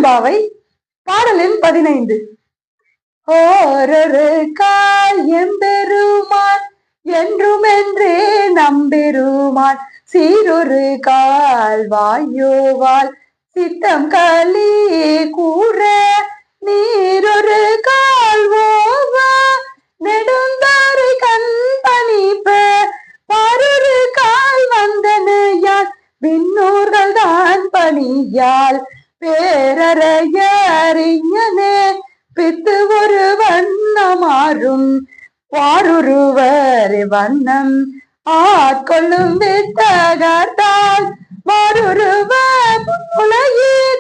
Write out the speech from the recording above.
திருப்பாவை பாடலின் 15. ஓரொரு கால் எம்பெருமான் என்றுமென்றே நம்பெருமான் சீரொரு கால் வாயோவால் சித்தம் களி கூற நீரொரு கால் ஓவா நெடுந்தாரை கண் பணிப்ப பாரொரு கால் வந்தனையால் விண்ணூர்கள் தான் பணியால் பேரறிஞனே பித்து ஒரு வண்ணமாறும் வாருருவர் வண்ணம் ஆட்கொள்ளும் வித்தகர்த்தால் வாருருவ உலகில்